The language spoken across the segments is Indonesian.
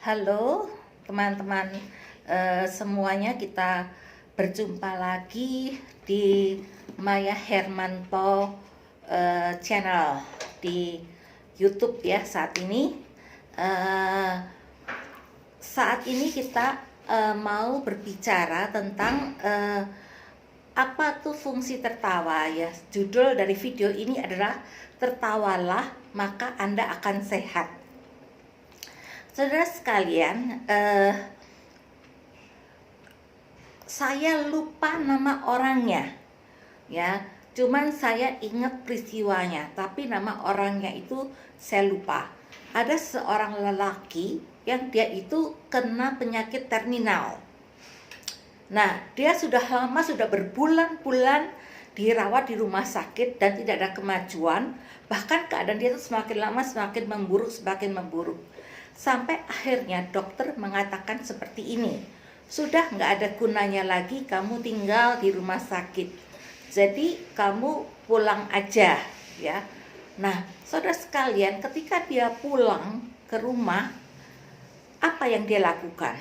Halo teman-teman, semuanya, kita berjumpa lagi di Maya Hermanto channel di YouTube ya. Saat ini kita mau berbicara tentang apa tuh fungsi tertawa ya. Judul dari video ini adalah "Tertawalah maka Anda akan sehat". Saudara sekalian, saya lupa nama orangnya ya, cuman saya ingat peristiwanya, tapi nama orangnya itu saya lupa. Ada seorang lelaki yang dia itu kena penyakit terminal. Nah, dia sudah lama, sudah berbulan-bulan dirawat di rumah sakit dan tidak ada kemajuan. Bahkan keadaan dia itu semakin lama semakin memburuk. Sampai akhirnya dokter mengatakan seperti ini, sudah nggak ada gunanya lagi kamu tinggal di rumah sakit, jadi kamu pulang aja ya. Nah, saudara sekalian, ketika dia pulang ke rumah, apa yang dia lakukan?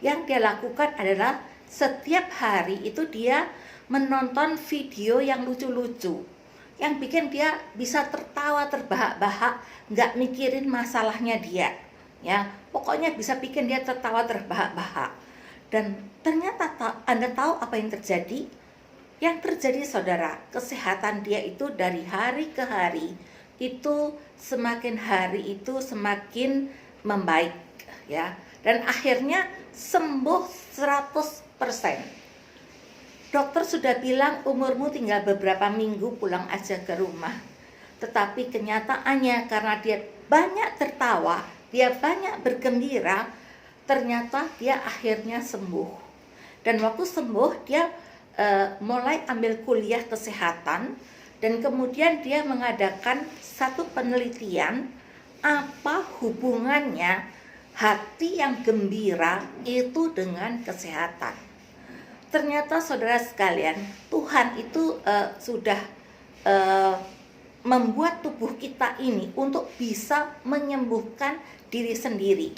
Yang dia lakukan adalah setiap hari itu dia menonton video yang lucu-lucu, yang bikin dia bisa tertawa terbahak-bahak, nggak mikirin masalahnya dia ya, pokoknya bisa bikin dia tertawa terbahak-bahak. Dan ternyata Anda tahu apa yang terjadi? Yang terjadi, saudara, kesehatan dia itu dari hari ke hari itu semakin membaik ya, dan akhirnya sembuh 100%. Dokter sudah bilang umurmu tinggal beberapa minggu, pulang aja ke rumah. Tetapi kenyataannya karena dia banyak tertawa, dia banyak bergembira, ternyata dia akhirnya sembuh. Dan waktu sembuh dia mulai ambil kuliah kesehatan, dan kemudian dia mengadakan satu penelitian apa hubungannya hati yang gembira itu dengan kesehatan. Ternyata saudara sekalian, Tuhan itu sudah membuat tubuh kita ini untuk bisa menyembuhkan diri sendiri.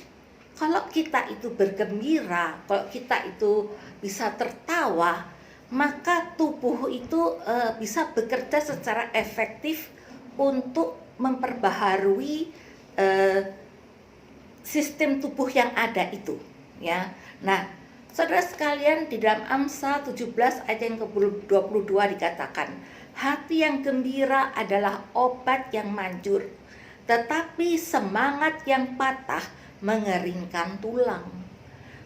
Kalau kita itu bergembira, kalau kita itu bisa tertawa, maka tubuh itu bisa bekerja secara efektif untuk memperbaharui sistem tubuh yang ada itu ya. Nah, saudara sekalian, di dalam Amsal 17 ayat yang ke-22 dikatakan, hati yang gembira adalah obat yang manjur, tetapi semangat yang patah mengeringkan tulang.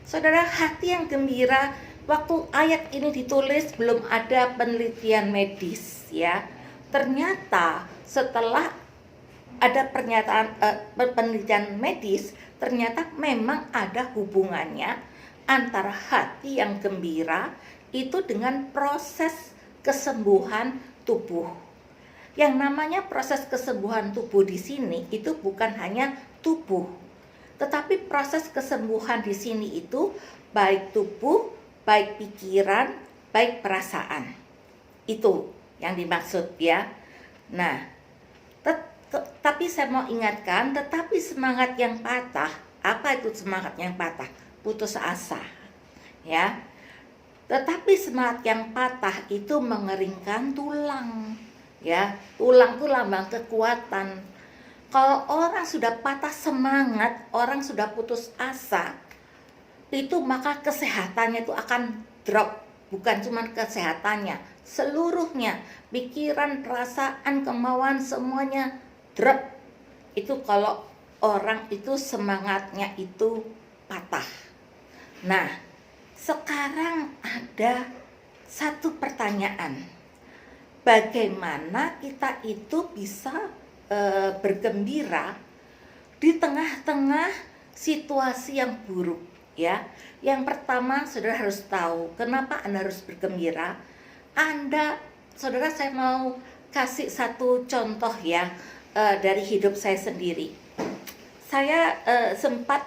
Saudara, hati yang gembira, waktu ayat ini ditulis belum ada penelitian medis ya. Ternyata setelah ada penelitian medis, ternyata memang ada hubungannya antara hati yang gembira itu dengan proses kesembuhan tubuh. Yang namanya proses kesembuhan tubuh di sini itu bukan hanya tubuh, tetapi proses kesembuhan di sini itu baik tubuh, baik pikiran, baik perasaan. Itu yang dimaksud ya. Nah, tapi saya mau ingatkan, tetapi semangat yang patah, apa itu semangat yang patah? Putus asa ya. Tetapi semangat yang patah itu mengeringkan tulang ya. Tulang itu lambang kekuatan. Kalau orang sudah patah semangat, orang sudah putus asa, itu maka kesehatannya itu akan drop. Bukan cuma kesehatannya, seluruhnya, pikiran, perasaan, kemauan, semuanya drop. Itu kalau orang itu semangatnya itu patah. Nah, sekarang ada satu pertanyaan, bagaimana kita itu bisa bergembira di tengah-tengah situasi yang buruk ya. Yang pertama, saudara harus tahu kenapa Anda harus bergembira. Saudara, saya mau kasih satu contoh ya, dari hidup saya sendiri. Saya sempat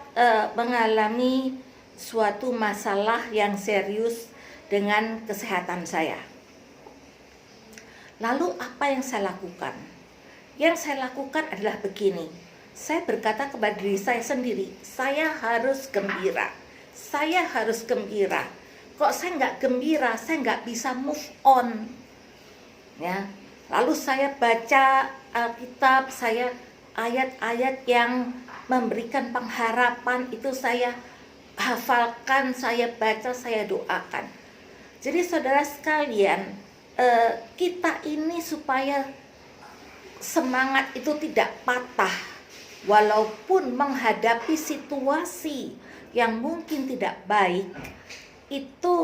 mengalami suatu masalah yang serius dengan kesehatan saya. Lalu apa yang saya lakukan? Yang saya lakukan adalah begini, Saya berkata kepada diri saya sendiri, saya harus gembira. Saya harus gembira. Kok saya nggak gembira, saya nggak bisa move on. Ya, lalu saya baca Alkitab, saya ayat-ayat yang memberikan pengharapan itu saya hafalkan, saya baca, saya doakan. Jadi saudara sekalian, kita ini supaya semangat itu tidak patah, walaupun menghadapi situasi yang mungkin tidak baik, itu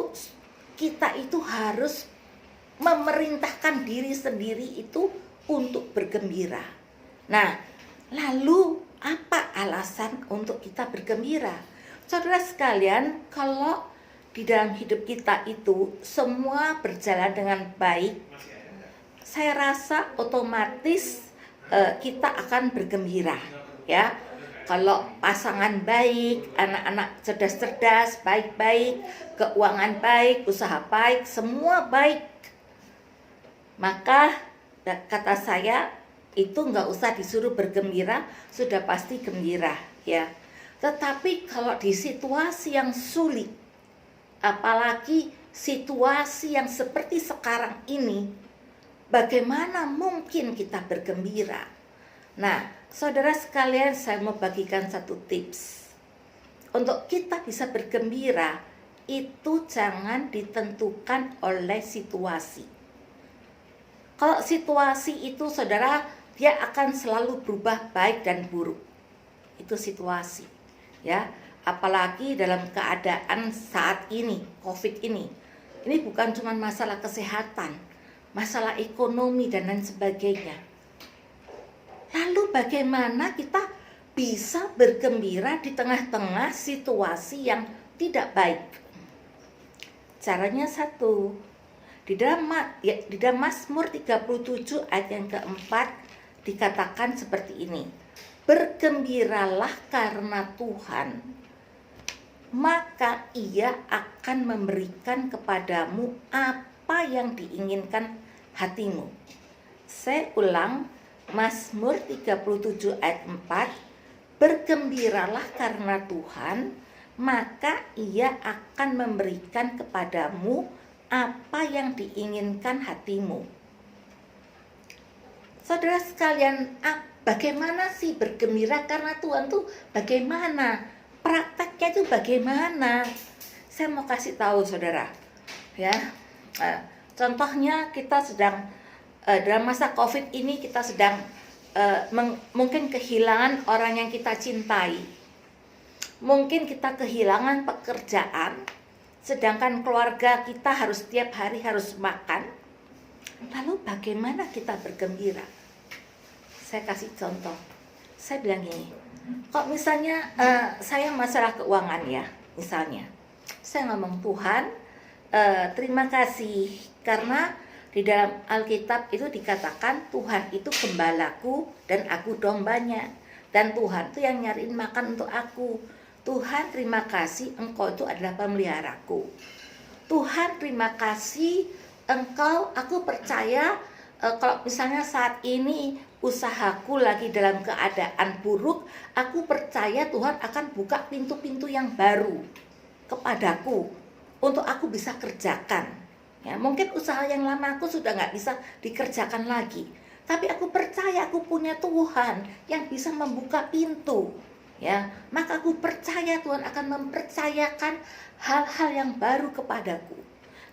kita itu harus memerintahkan diri sendiri itu untuk bergembira. Nah, lalu apa alasan untuk kita bergembira? Saudara sekalian, kalau di dalam hidup kita itu semua berjalan dengan baik, saya rasa otomatis kita akan bergembira, ya. Kalau pasangan baik, anak-anak cerdas-cerdas, baik-baik, keuangan baik, usaha baik, semua baik, maka kata saya itu nggak usah disuruh bergembira, sudah pasti gembira, ya. Tetapi kalau di situasi yang sulit, apalagi situasi yang seperti sekarang ini, bagaimana mungkin kita bergembira? Nah, saudara sekalian, saya mau bagikan satu tips. Untuk kita bisa bergembira, itu jangan ditentukan oleh situasi. Kalau situasi itu, saudara, dia akan selalu berubah baik dan buruk. Itu situasi, ya. Apalagi dalam keadaan saat ini, COVID ini. Ini bukan cuma masalah kesehatan, masalah ekonomi dan lain sebagainya. Lalu bagaimana kita bisa bergembira di tengah-tengah situasi yang tidak baik? Caranya satu, di dalam Mazmur 37 ayat yang keempat dikatakan seperti ini, bergembiralah karena Tuhan, maka Ia akan memberikan kepadamu apa yang diinginkan hatimu. Saya ulang, Mazmur 37 ayat 4, bergembiralah karena Tuhan, maka Ia akan memberikan kepadamu apa yang diinginkan hatimu. Saudara sekalian, bagaimana sih bergembira karena Tuhan tuh bagaimana? Prakteknya itu bagaimana? Saya mau kasih tahu saudara, ya. Contohnya kita sedang dalam masa COVID ini kita sedang mungkin kehilangan orang yang kita cintai. Mungkin kita kehilangan pekerjaan, sedangkan keluarga kita harus setiap hari harus makan. Lalu bagaimana kita bergembira? Saya kasih contoh. Saya bilang gini, kok misalnya saya masalah keuangan ya, misalnya. Saya ngomong, Tuhan, terima kasih karena di dalam Alkitab itu dikatakan Tuhan itu gembalaku dan aku dombanya. Dan Tuhan itu yang nyariin makan untuk aku. Tuhan terima kasih Engkau itu adalah pemeliharaku. Tuhan terima kasih Engkau, aku percaya kalau misalnya saat ini usahaku lagi dalam keadaan buruk, aku percaya Tuhan akan buka pintu-pintu yang baru kepadaku untuk aku bisa kerjakan. Ya, mungkin usaha yang lama aku sudah nggak bisa dikerjakan lagi, tapi aku percaya aku punya Tuhan yang bisa membuka pintu, ya. Maka aku percaya Tuhan akan mempercayakan hal-hal yang baru kepadaku.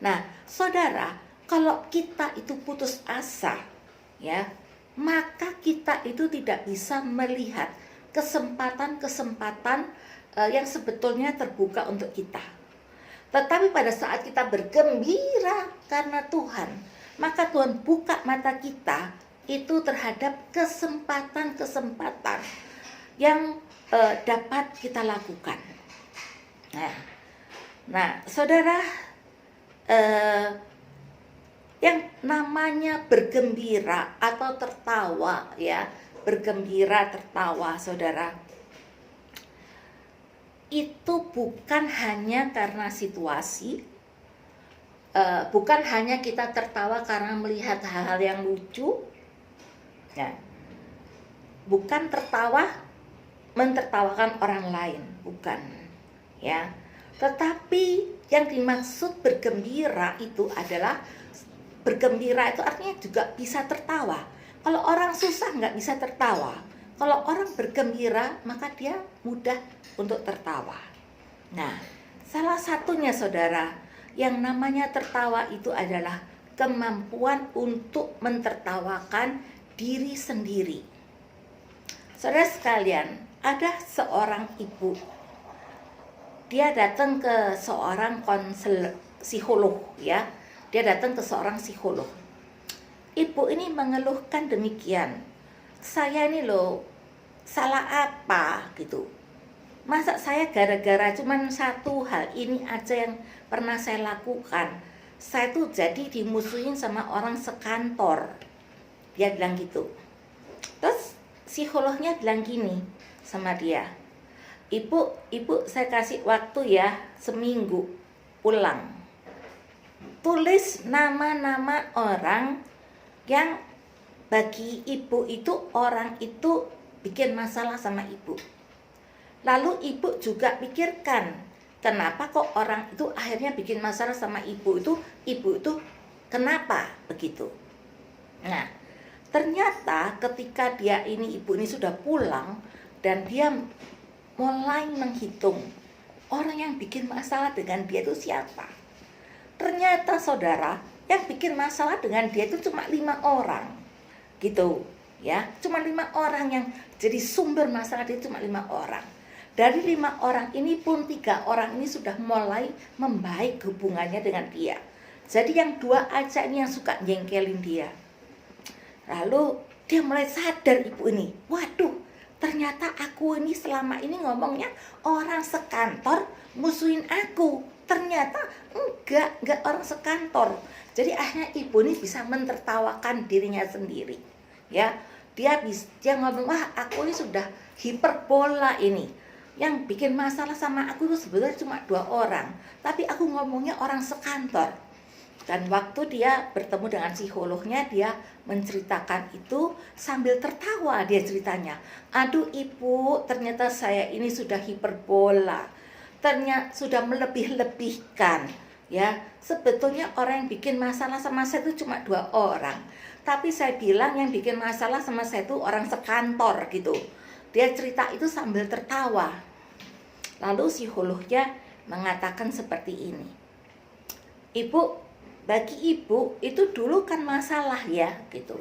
Nah, saudara, kalau kita itu putus asa, ya, maka kita itu tidak bisa melihat kesempatan-kesempatan yang sebetulnya terbuka untuk kita. Tetapi pada saat kita bergembira karena Tuhan, maka Tuhan buka mata kita itu terhadap kesempatan-kesempatan yang dapat kita lakukan. Nah, saudara, yang namanya bergembira atau tertawa, ya, bergembira tertawa, saudara, itu bukan hanya karena situasi, bukan hanya kita tertawa karena melihat hal-hal yang lucu, ya. Bukan tertawa mentertawakan orang lain, bukan, ya. Tetapi yang dimaksud bergembira itu adalah, bergembira itu artinya juga bisa tertawa. Kalau orang susah nggak bisa tertawa. Kalau orang bergembira maka dia mudah untuk tertawa. Nah, salah satunya saudara, yang namanya tertawa itu adalah kemampuan untuk mentertawakan diri sendiri. Saudara sekalian, ada seorang ibu, dia datang ke seorang psikolog, ya. Dia datang ke seorang psikolog. Ibu ini mengeluhkan demikian, saya ini loh salah apa gitu. Masa saya gara-gara cuman satu hal ini aja yang pernah saya lakukan, saya tuh jadi dimusuhin sama orang sekantor. Dia bilang gitu. Terus psikolognya bilang gini sama dia, Ibu, saya kasih waktu ya, seminggu pulang. Tulis nama-nama orang yang bagi ibu itu orang itu bikin masalah sama ibu. Lalu ibu juga pikirkan, kenapa kok orang itu akhirnya bikin masalah sama ibu itu kenapa begitu. Nah, ternyata ketika ibu ini sudah pulang dan dia mulai menghitung orang yang bikin masalah dengan dia itu siapa. Ternyata saudara, yang bikin masalah dengan dia itu cuma 5 orang gitu, ya. Cuma 5 orang yang jadi sumber masalah, dia cuma 5 orang. Dari 5 orang ini pun 3 orang ini sudah mulai membaik hubungannya dengan dia. Jadi yang 2 aja ini yang suka jengkelin dia. Lalu dia mulai sadar, ibu ini, waduh, ternyata aku ini selama ini ngomongnya orang sekantor musuhin aku. Ternyata enggak orang sekantor. Jadi akhirnya ibu ini bisa mentertawakan dirinya sendiri, ya. Dia ngomong, wah aku ini sudah hiperbola ini. Yang bikin masalah sama aku itu sebenarnya cuma 2 orang, tapi aku ngomongnya orang sekantor. Dan waktu dia bertemu dengan psikolognya, dia menceritakan itu sambil tertawa. Dia ceritanya, aduh ibu, ternyata saya ini sudah hiperbola, ternyata sudah melebih-lebihkan, ya. Sebetulnya orang yang bikin masalah sama saya itu cuma 2 orang, tapi saya bilang yang bikin masalah sama saya itu orang sekantor gitu. Dia cerita itu sambil tertawa. Lalu psikolognya mengatakan seperti ini, ibu, bagi ibu itu dulu kan masalah ya gitu,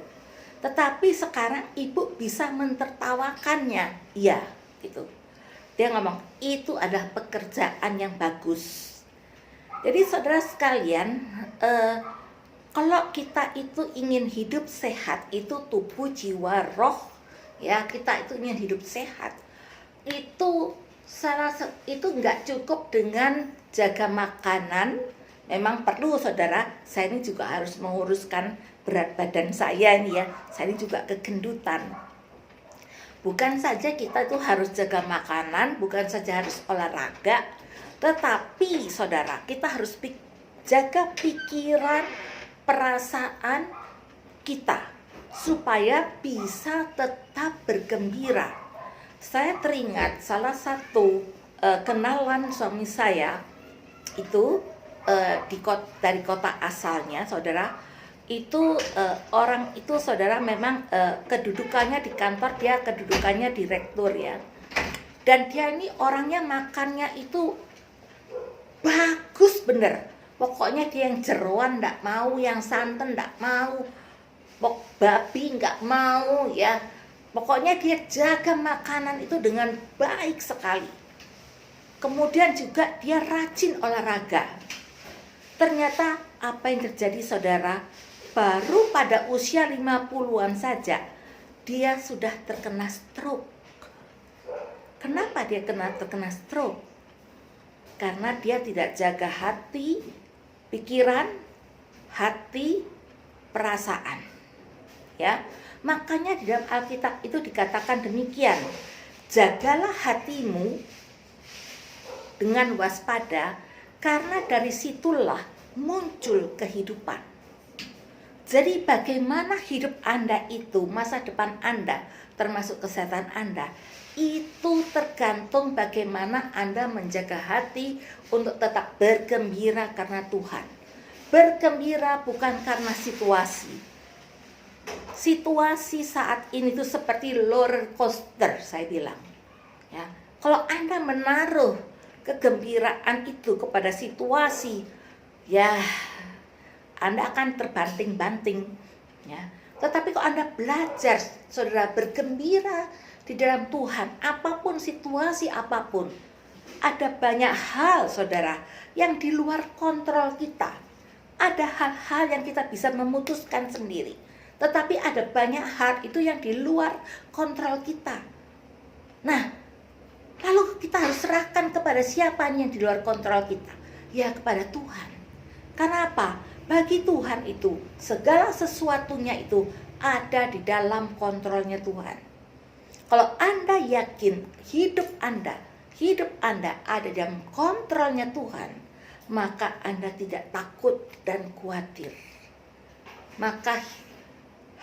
tetapi sekarang ibu bisa mentertawakannya, ya gitu. Dia ngomong itu adalah pekerjaan yang bagus. Jadi saudara sekalian, kalau kita itu ingin hidup sehat, itu tubuh, jiwa, roh, ya, kita itu ingin hidup sehat, itu nggak cukup dengan jaga makanan. Memang perlu saudara, saya ini juga harus menguruskan berat badan saya ini ya, saya ini juga kegendutan. Bukan saja kita itu harus jaga makanan, bukan saja harus olahraga, tetapi saudara, kita harus jaga pikiran, perasaan kita supaya bisa tetap bergembira. Saya teringat salah satu kenalan suami saya itu dari kota asalnya, saudara. Itu orang itu saudara memang kedudukannya di kantor, dia kedudukannya direktur ya. Dan dia ini orangnya makannya itu bagus bener. Pokoknya dia yang jeroan nggak mau, yang santan nggak mau, babi nggak mau ya. Pokoknya dia jaga makanan itu dengan baik sekali. Kemudian juga dia rajin olahraga. Ternyata apa yang terjadi saudara, baru pada usia 50-an saja dia sudah terkena stroke. Kenapa dia terkena stroke? Karena dia tidak jaga hati, pikiran, hati, perasaan. Ya, makanya di dalam Alkitab itu dikatakan demikian, jagalah hatimu dengan waspada, karena dari situlah muncul kehidupan. Jadi bagaimana hidup Anda itu, masa depan Anda, termasuk kesehatan Anda, itu tergantung bagaimana Anda menjaga hati untuk tetap bergembira karena Tuhan. Bergembira bukan karena situasi. Situasi saat ini itu seperti roller coaster, saya bilang. Ya, kalau Anda menaruh kegembiraan itu kepada situasi, ya Anda akan terbanting-banting. Ya, tetapi kalau Anda belajar, saudara, bergembira di dalam Tuhan, apapun situasi apapun, ada banyak hal, saudara, yang di luar kontrol kita. Ada hal-hal yang kita bisa memutuskan sendiri, tetapi ada banyak hal itu yang di luar kontrol kita. Nah, lalu kita harus serahkan kepada siapa yang di luar kontrol kita? Ya, kepada Tuhan. Karena apa? Bagi Tuhan itu, segala sesuatunya itu ada di dalam kontrolnya Tuhan. Kalau Anda yakin hidup Anda ada dalam kontrolnya Tuhan, maka Anda tidak takut dan khawatir. Maka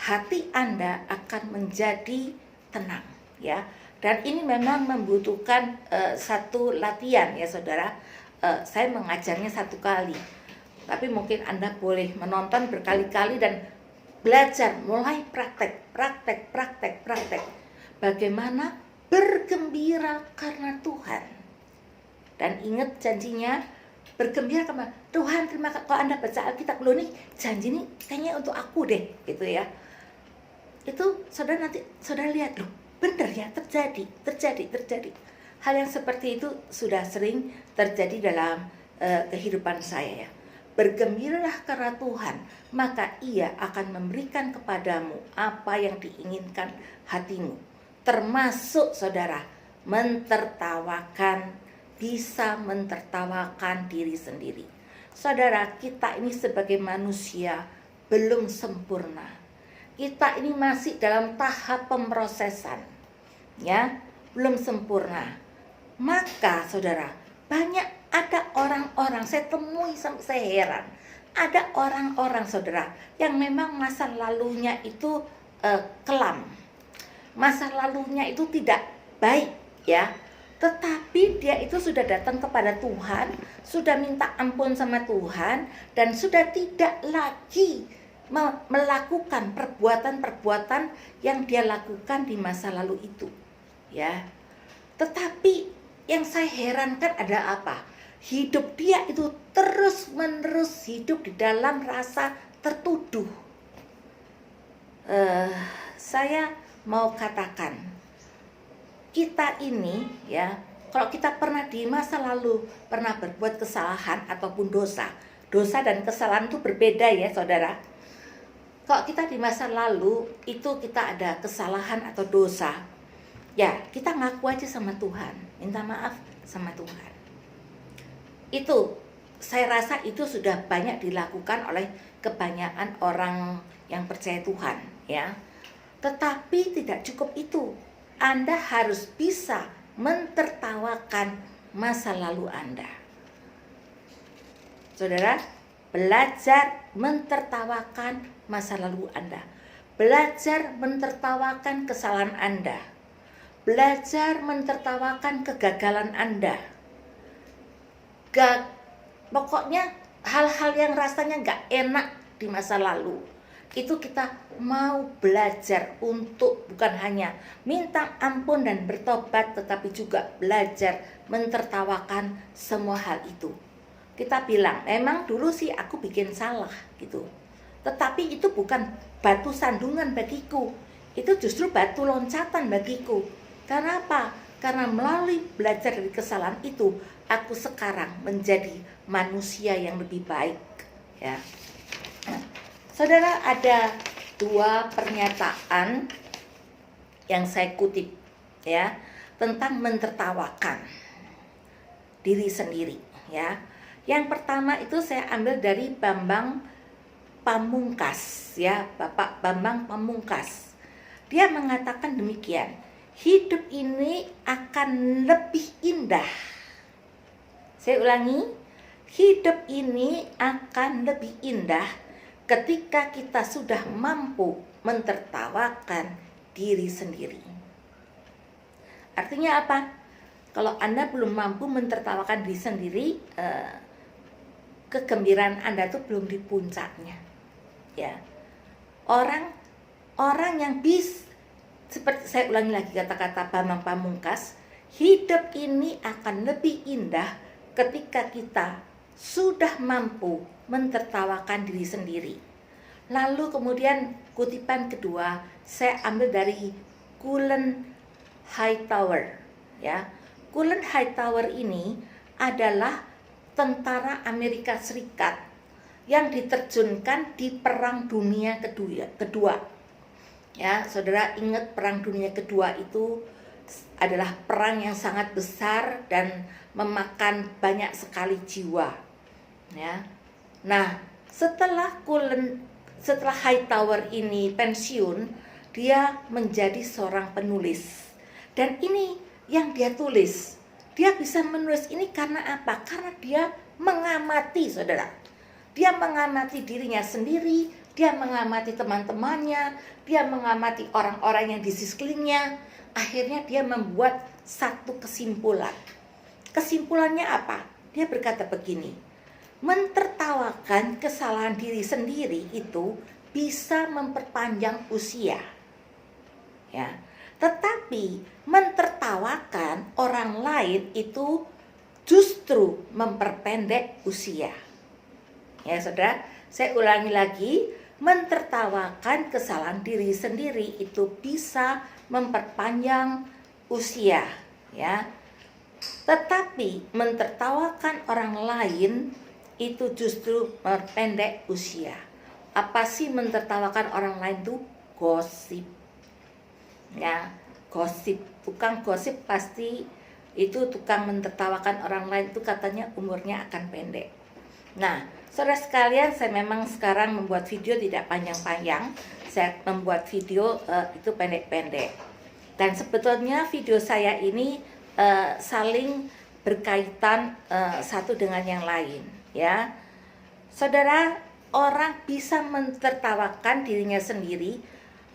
hati Anda akan menjadi tenang, ya. Dan ini memang membutuhkan satu latihan, ya saudara. Saya mengajarnya 1 kali, tapi mungkin Anda boleh menonton berkali-kali dan belajar, mulai praktek. Bagaimana bergembira karena Tuhan. Dan ingat janjinya, bergembira karena Tuhan. Terima kasih. Kalau Anda baca Alkitab, loh nih janji ini kayaknya untuk aku deh, gitu ya. Itu saudara nanti saudara lihat, loh benar ya, terjadi. Hal yang seperti itu sudah sering terjadi dalam kehidupan saya, ya. Bergembiralah karena Tuhan, maka Ia akan memberikan kepadamu apa yang diinginkan hatimu. Termasuk saudara, bisa mentertawakan diri sendiri. Saudara, kita ini sebagai manusia belum sempurna. Kita ini masih dalam tahap pemrosesan, ya, belum sempurna. Maka saudara, ada orang-orang, saya temui sampai saya heran. Ada orang-orang saudara yang memang masa lalunya itu kelam. Masa lalunya itu tidak baik, ya. Tetapi dia itu sudah datang kepada Tuhan, sudah minta ampun sama Tuhan, dan sudah tidak lagi melakukan perbuatan-perbuatan yang dia lakukan di masa lalu itu, ya. Tetapi yang saya herankan ada apa? Hidup dia itu terus-menerus hidup di dalam rasa tertuduh. Saya mau katakan, kita ini, ya, kalau kita pernah di masa lalu pernah berbuat kesalahan ataupun dosa dan kesalahan itu berbeda, ya saudara. Kalau kita di masa lalu itu kita ada kesalahan atau dosa, ya kita ngaku aja sama Tuhan, minta maaf sama Tuhan. Itu saya rasa itu sudah banyak dilakukan oleh kebanyakan orang yang percaya Tuhan, ya. Tetapi tidak cukup itu. Anda harus bisa mentertawakan masa lalu Anda. Saudara, belajar mentertawakan masa lalu Anda. Belajar mentertawakan kesalahan Anda. Belajar mentertawakan kegagalan Anda. Pokoknya hal-hal yang rasanya gak enak di masa lalu, itu kita mau belajar untuk bukan hanya minta ampun dan bertobat, tetapi juga belajar mentertawakan semua hal itu. Kita bilang, memang dulu sih aku bikin salah gitu, tetapi itu bukan batu sandungan bagiku, itu justru batu loncatan bagiku. Karena apa? Karena melalui belajar dari kesalahan itu, aku sekarang menjadi manusia yang lebih baik, ya. Saudara, ada 2 pernyataan yang saya kutip, ya, tentang mentertawakan diri sendiri, ya. Yang pertama itu saya ambil dari Bambang Pamungkas, ya, Bapak Bambang Pamungkas. Dia mengatakan demikian, hidup ini akan lebih indah. Saya ulangi, hidup ini akan lebih indah ketika kita sudah mampu mentertawakan diri sendiri. Artinya apa? Kalau Anda belum mampu mentertawakan diri sendiri, kegembiraan Anda itu belum di puncaknya. Ya, orang yang seperti saya ulangi lagi kata-kata Bambang Pamungkas, hidup ini akan lebih indah ketika kita sudah mampu mentertawakan diri sendiri. Lalu kemudian kutipan kedua saya ambil dari Cullen Hightower, ya. Cullen Hightower ini adalah tentara Amerika Serikat yang diterjunkan di Perang Dunia Kedua. Ya, saudara ingat Perang Dunia Kedua itu adalah perang yang sangat besar dan memakan banyak sekali jiwa. Ya. Nah, setelah Hightower ini pensiun, dia menjadi seorang penulis. Dan ini yang dia tulis. Dia bisa menulis ini karena apa? Karena dia mengamati, saudara. Dia mengamati dirinya sendiri, dia mengamati teman-temannya, dia mengamati orang-orang yang di sekelilingnya. Akhirnya dia membuat satu kesimpulan. Kesimpulannya apa? Dia berkata begini, mentertawakan kesalahan diri sendiri itu bisa memperpanjang usia. Ya. Tetapi mentertawakan orang lain itu justru memperpendek usia. Ya, saudara, saya ulangi lagi, mentertawakan kesalahan diri sendiri itu bisa memperpanjang usia, ya. Tetapi mentertawakan orang lain itu justru memperpendek usia. Apa sih mentertawakan orang lain itu? Gosip. Ya, gosip. Tukang gosip pasti itu tukang mentertawakan orang lain itu katanya umurnya akan pendek. Nah, saudara sekalian, saya memang sekarang membuat video tidak panjang-panjang. Saya membuat video itu pendek-pendek. Dan sebetulnya video saya ini saling berkaitan satu dengan yang lain, ya. Saudara, orang bisa mentertawakan dirinya sendiri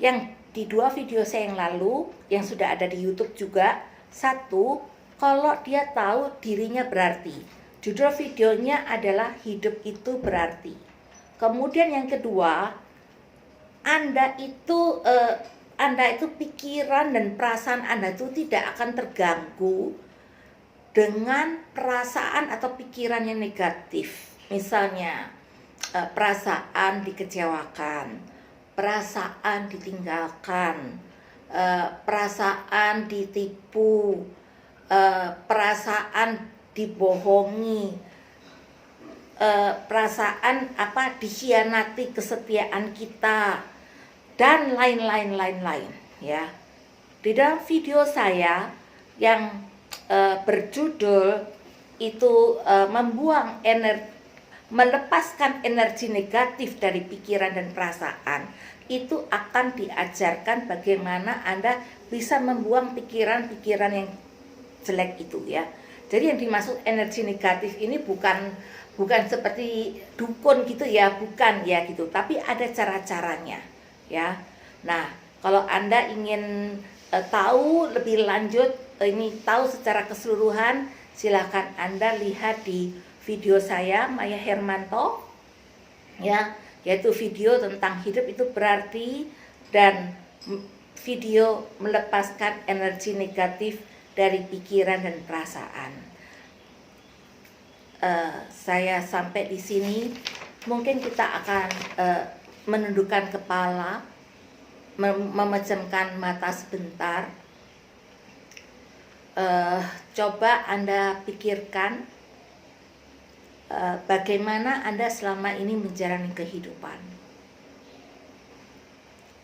yang di 2 video saya yang lalu yang sudah ada di YouTube juga. Satu, kalau dia tahu dirinya berarti. Judul videonya adalah hidup itu berarti. Kemudian yang kedua, Anda itu pikiran dan perasaan Anda itu tidak akan terganggu dengan perasaan atau pikiran yang negatif. Misalnya perasaan dikecewakan, perasaan ditinggalkan, perasaan ditipu, perasaan dibohongi, perasaan dikhianati kesetiaan kita, dan lain-lain, ya. Di dalam video saya yang berjudul itu melepaskan energi negatif dari pikiran dan perasaan, itu akan diajarkan bagaimana Anda bisa membuang pikiran-pikiran yang jelek itu, ya. Jadi yang dimaksud energi negatif ini bukan seperti dukun gitu ya, bukan ya gitu, tapi ada cara-caranya, ya. Nah, kalau Anda ingin tahu lebih lanjut, tahu secara keseluruhan, silahkan Anda lihat di video saya Maya Hermanto, ya, yaitu video tentang hidup itu berarti dan video melepaskan energi negatif dari pikiran dan perasaan. Saya sampai di sini. Mungkin kita akan menundukkan kepala, memejamkan mata sebentar. Coba Anda pikirkan bagaimana Anda selama ini menjalani kehidupan.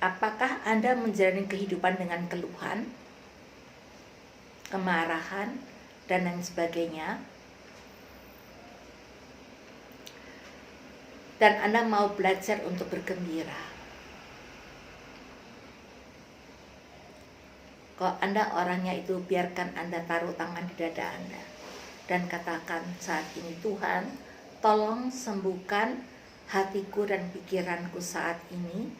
Apakah Anda menjalani kehidupan dengan keluhan, kemarahan, dan lain sebagainya? Dan Anda mau belajar untuk bergembira. Kalau Anda orangnya itu, biarkan Anda taruh tangan di dada Anda dan katakan saat ini, Tuhan, tolong sembuhkan hatiku dan pikiranku saat ini,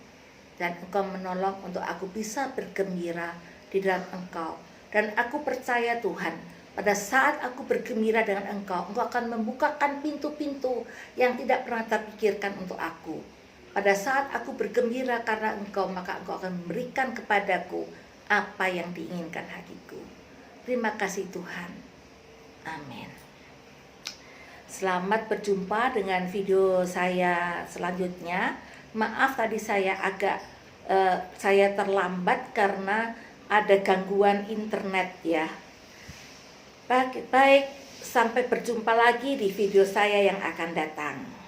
dan Engkau menolong untuk aku bisa bergembira di dalam Engkau, Dan aku percaya Tuhan, pada saat aku bergembira dengan Engkau, Engkau akan membukakan pintu-pintu yang tidak pernah terpikirkan untuk aku. Pada saat aku bergembira karena Engkau, maka Engkau akan memberikan kepadaku apa yang diinginkan hatiku. Terima kasih Tuhan. Amin. Selamat berjumpa dengan video saya selanjutnya. Maaf tadi saya saya terlambat karena ada gangguan internet ya. Baik, sampai berjumpa lagi di video saya yang akan datang.